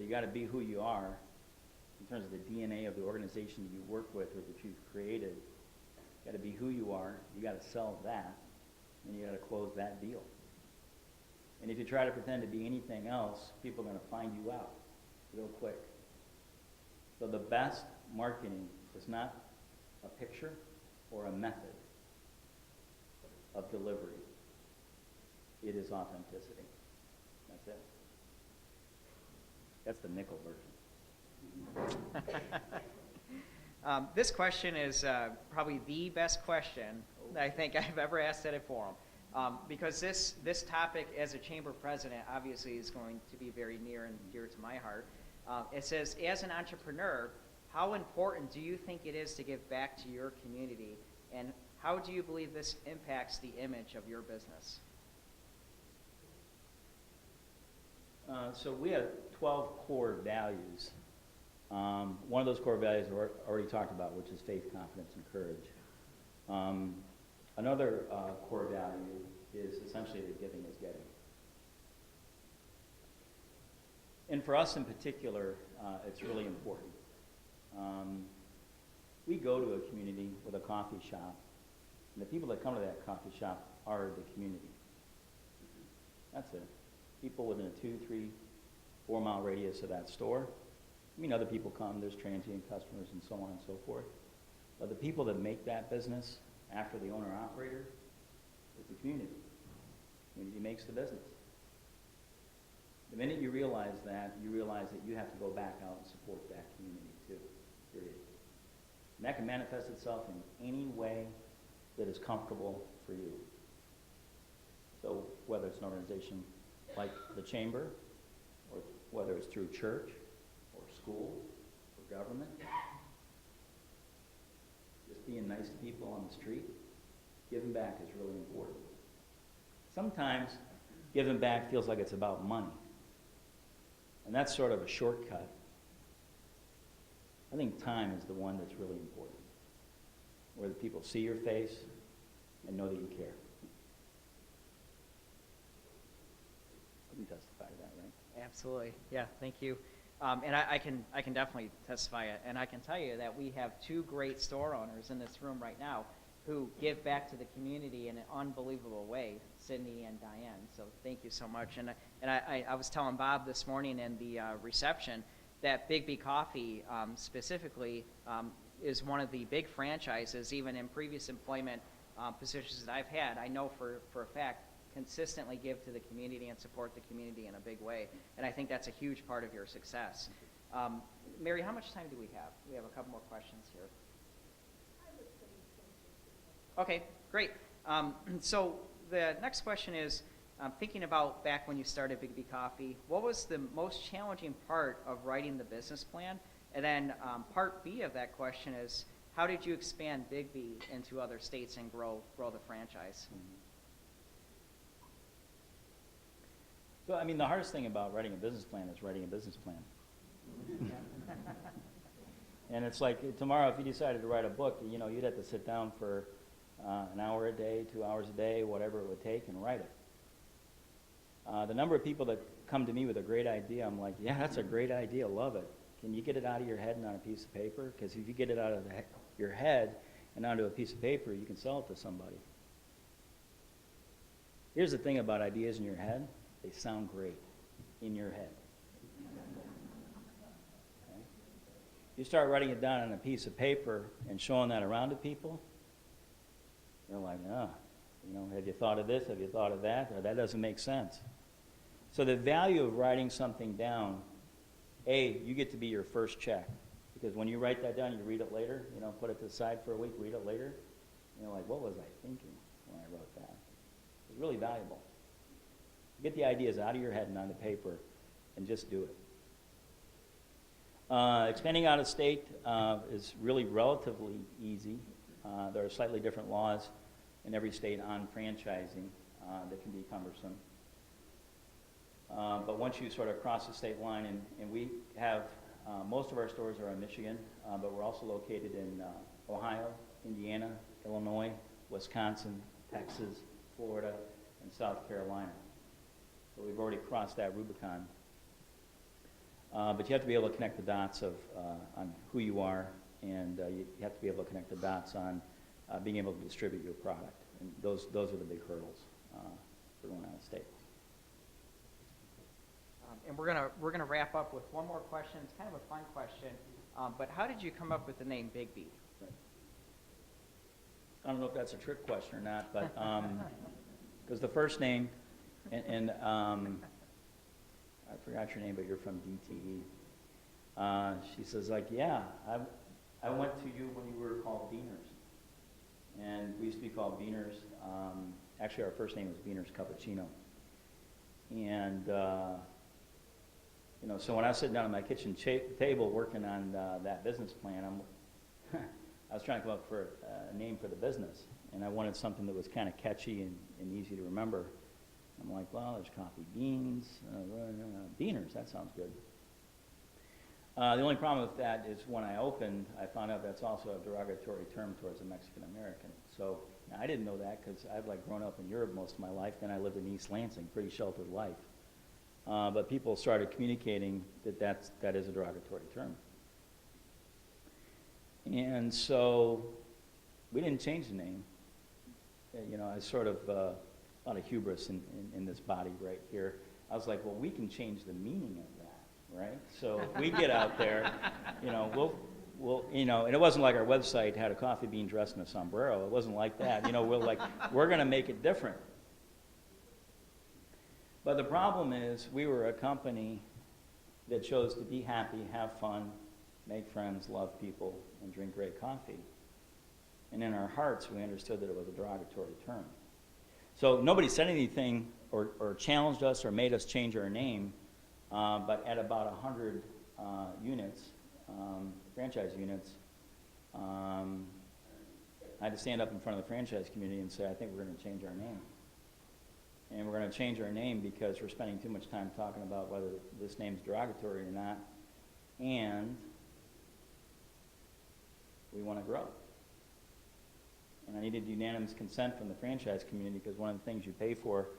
you got to be who you are in terms of the DNA of the organization that you work with or that you've created. You got to be who you are. You got to sell that, and you got to close that deal. And if you try to pretend to be anything else, people are going to find you out real quick. So the best marketing is not a picture or a method of delivery. It is authenticity. That's it. That's the nickel version. This question is probably the best question that I think I've ever asked at a forum. Because this topic, as a chamber president, obviously is going to be very near and dear to my heart. It says, as an entrepreneur, how important do you think it is to give back to your community, and how do you believe this impacts the image of your business? So we have 12 core values. One of those core values we already talked about, which is faith, confidence, and courage. Another core value is essentially that giving is getting. And for us in particular, it's really important. We go to a community with a coffee shop, and the people that come to that coffee shop are the community. That's it. People within a 2, 3, 4 mile radius of that store. I mean, other people come, there's transient customers and so on and so forth. But the people that make that business after the owner-operator is the community. The community makes the business. The minute you realize that you have to go back out and support that community too, period. And that can manifest itself in any way that is comfortable for you. So whether it's an organization like the chamber, or whether it's through church, or school, or government, just being nice to people on the street, giving back is really important. Sometimes giving back feels like it's about money. And that's sort of a shortcut. I think time is the one that's really important, where the people see your face and know that you care. You can testify to that, right? Absolutely. Yeah, thank you. And I can definitely testify it. And I can tell you that we have 2 great store owners in this room right now who give back to the community in an unbelievable way, Sydney and Diane. So thank you so much. And I was telling Bob this morning in the reception that Biggby Coffee specifically is one of the big franchises, even in previous employment positions that I've had. I know for a fact consistently give to the community and support the community in a big way. And I think that's a huge part of your success. Mary, how much time do we have? We have a couple more questions here. Okay, great. So the next question is, thinking about back when you started Biggby Coffee, what was the most challenging part of writing the business plan? And then part B of that question is, how did you expand Biggby into other states and grow the franchise? So, I mean, the hardest thing about writing a business plan is writing a business plan. And it's like tomorrow, if you decided to write a book, you know, you'd have to sit down for an hour a day, 2 hours a day, whatever it would take, and write it. The number of people that come to me with a great idea, I'm like, yeah, that's a great idea, love it. Can you get it out of your head and on a piece of paper? Because if you get it out of your head and onto a piece of paper, you can sell it to somebody. Here's the thing about ideas in your head. They sound great in your head. Okay? You start writing it down on a piece of paper and showing that around to people, they're like, you know, have you thought of this? Have you thought of that? Or that doesn't make sense. So the value of writing something down, A, you get to be your first check. Because when you write that down, you read it later, you know, put it to the side for a week, read it later. You're like, what was I thinking when I wrote that? It's really valuable. Get the ideas out of your head and onto paper and just do it. Expanding out of state is really relatively easy. There are slightly different laws in every state on franchising that can be cumbersome. But once you sort of cross the state line, and we have, most of our stores are in Michigan, but we're also located in Ohio, Indiana, Illinois, Wisconsin, Texas, Florida, and South Carolina. So we've already crossed that Rubicon. But you have to be able to connect the dots on who you are, and you have to be able to connect the dots on being able to distribute your product. And those are the big hurdles for going out of state. And we're gonna wrap up with one more question. It's kind of a fun question, but how did you come up with the name Biggby? I don't know if that's a trick question or not, but because the first name, and I forgot your name, but you're from DTE. She says, like, yeah, I went to you when you were called Beaners, and we used to be called Beaners. Actually, our first name was Beaners Cappuccino, and you know, so when I was sitting down at my kitchen table working on that business plan, I was trying to come up for a name for the business, and I wanted something that was kind of catchy and easy to remember. I'm like, well, there's coffee beans, Beaners, that sounds good. The only problem with that is when I opened, I found out that's also a derogatory term towards a Mexican American. So now, I didn't know that because I've like grown up in Europe most of my life. Then I lived in East Lansing, pretty sheltered life. But people started communicating that is a derogatory term. And so we didn't change the name. You know, I sort of, a lot of hubris in this body right here. I was like, well, we can change the meaning of that, right? So if we get out there, you know, we'll, you know, and it wasn't like our website had a coffee bean dressed in a sombrero. It wasn't like that. You know, we're going to make it different. But the problem is we were a company that chose to be happy, have fun, make friends, love people, and drink great coffee. And in our hearts, we understood that it was a derogatory term. So nobody said anything or challenged us or made us change our name, but at about 100 units, franchise units, I had to stand up in front of the franchise community and say, I think we're going to change our name. And we're going to change our name because we're spending too much time talking about whether this name's derogatory or not, and we want to grow. And I needed unanimous consent from the franchise community because one of the things you pay for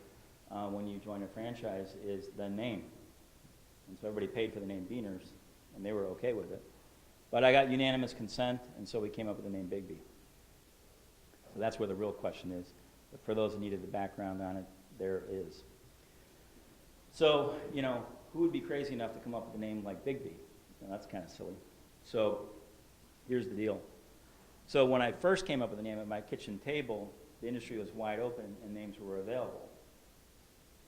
when you join a franchise is the name. And so everybody paid for the name Beaners, and they were okay with it. But I got unanimous consent, and so we came up with the name Biggby. So that's where the real question is. But for those who needed the background on it, there is. So, you know, who would be crazy enough to come up with a name like Biggby? You know, that's kind of silly. So here's the deal. So when I first came up with the name at my kitchen table, the industry was wide open and names were available.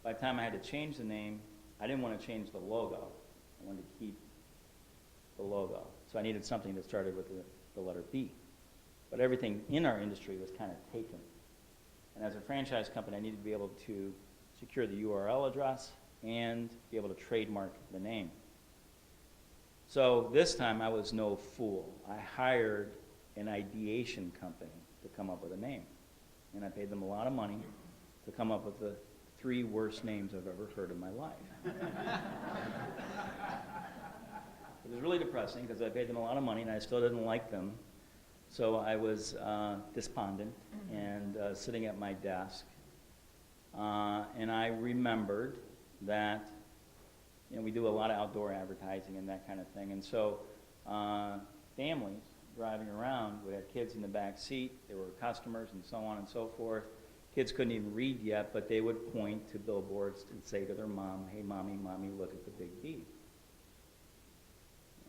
By the time I had to change the name, I didn't want to change the logo. I wanted to keep the logo. So I needed something that started with the letter B. But everything in our industry was kind of taken. And as a franchise company, I needed to be able to secure the URL address and be able to trademark the name. So this time I was no fool. I hired an ideation company to come up with a name. And I paid them a lot of money to come up with the 3 worst names I've ever heard in my life. It was really depressing because I paid them a lot of money and I still didn't like them. So I was despondent and sitting at my desk. And I remembered that, you know, we do a lot of outdoor advertising and that kind of thing. And so families driving around would have kids in the back seat. There were customers and so on and so forth. Kids couldn't even read yet, but they would point to billboards and say to their mom, hey, mommy, look at the big B.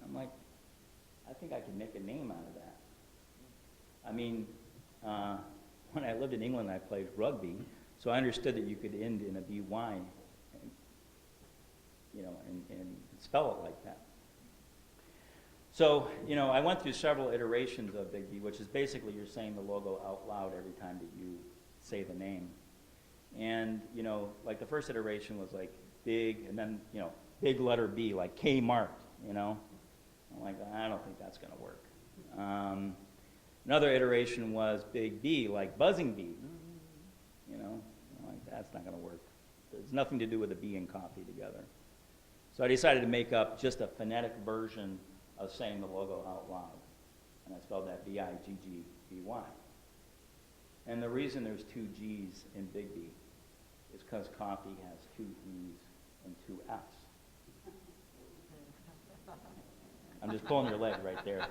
I'm like, I think I could make a name out of that. I mean, when I lived in England, I played rugby, so I understood that you could end in a BY, and, you know, and spell it like that. So, you know, I went through several iterations of Biggby, which is basically you're saying the logo out loud every time that you say the name. And, you know, like the first iteration was like big, and then, you know, big letter B, like Kmart, you know. I'm like, I don't think that's going to work. Another iteration was big B, like buzzing bee. You know, I'm like, that's not going to work. There's nothing to do with a bee and coffee together. So I decided to make up just a phonetic version of saying the logo out loud. And I spelled that B-I-G-G-B-Y. And the reason there's 2 G's in Biggby is because coffee has 2 E's and 2 F's. I'm just pulling your leg right there.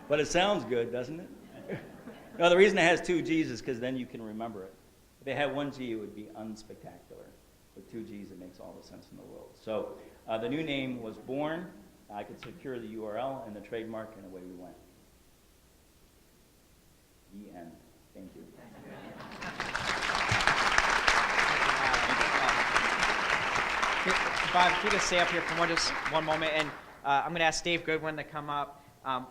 But it sounds good, doesn't it? No, the reason it has 2 G's is because then you can remember it. If it had 1 G, it would be unspectacular. With 2 G's, it makes all the sense in the world. So the new name was born. I could secure the URL and the trademark, and away we went. The end. Thank you. Bob, if you could stay up here for just one moment, and I'm going to ask Dave Goodwin to come up.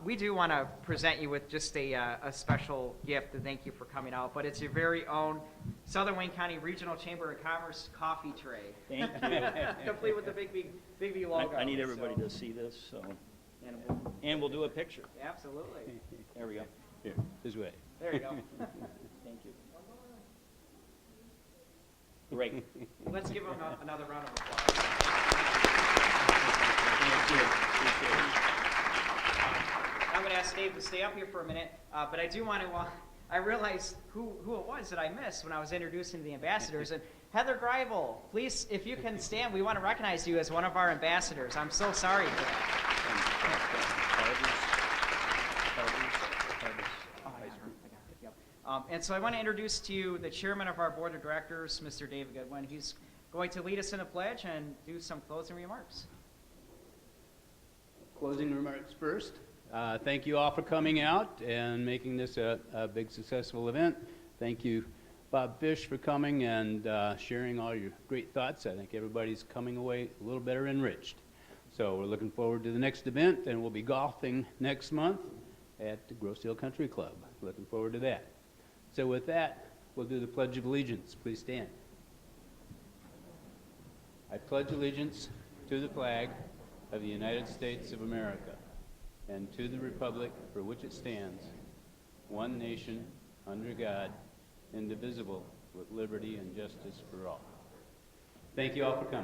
We do want to present you with just a special gift to thank you for coming out, but it's your very own Southern Wayne County Regional Chamber of Commerce coffee tray. Thank you. Complete with the Biggby logo. I need everybody to see this, so. And we'll do a picture. Absolutely. There we go. Here, this way. There you go. Thank you. Great. Let's give him another round of applause. Thank you. Appreciate it. I'm going to ask Dave to stay up here for a minute, but I do want to, I realized who it was that I missed when I was introducing the ambassadors. And Heather Greibel, please, if you can stand, we want to recognize you as one of our ambassadors. I'm so sorry for that. And so I want to introduce to you the chairman of our board of directors, Mr. David Goodwin. He's going to lead us in a pledge and do some closing remarks. Closing remarks first. Thank you all for coming out and making this a big successful event. Thank you, Bob Fish, for coming and sharing all your great thoughts. I think everybody's coming away a little better enriched. So we're looking forward to the next event, and we'll be golfing next month at the Grosse Ile Country Club. Looking forward to that. So with that, we'll do the Pledge of Allegiance. Please stand. I pledge allegiance to the flag of the United States of America and to the republic for which it stands, one nation, under God, indivisible, with liberty and justice for all. Thank you all for coming.